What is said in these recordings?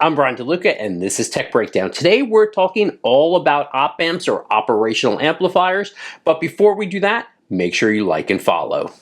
I'm Brian DeLuca, and this is Tech Breakdown. Today we're talking all about op amps or operational amplifiers, but before we do that, make sure you like and follow.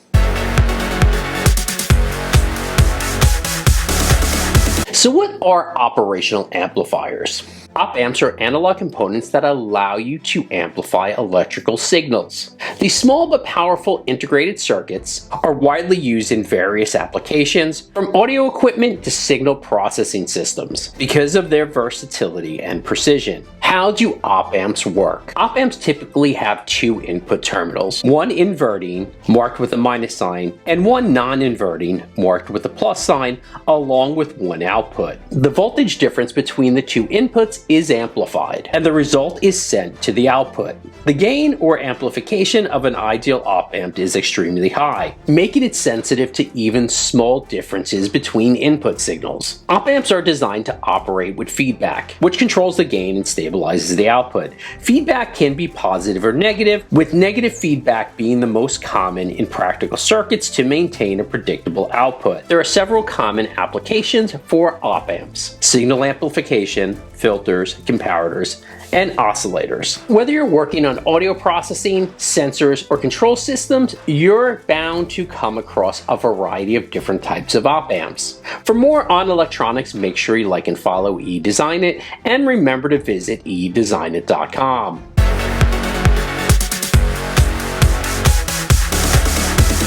So what are operational amplifiers? Op amps are analog components that allow you to amplify electrical signals. These small but powerful integrated circuits are widely used in various applications, from audio equipment to signal processing systems, because of their versatility and precision. How do op amps work? Op amps typically have two input terminals, one inverting, marked with a minus sign, and one non-inverting, marked with a plus sign, along with one output. The voltage difference between the two inputs is amplified, and the result is sent to the output. The gain or amplification of an ideal op amp is extremely high, making it sensitive to even small differences between input signals. Op amps are designed to operate with feedback, which controls the gain and stabilizes the output. Feedback can be positive or negative, with negative feedback being the most common in practical circuits to maintain a predictable output. There are several common applications for op amps: signal amplification, filters, comparators, and oscillators. Whether you're working on audio processing, sensors, or control systems, you're bound to come across a variety of different types of op amps. For more on electronics, make sure you like and follow eDesignIt, and remember to visit edesignit.com.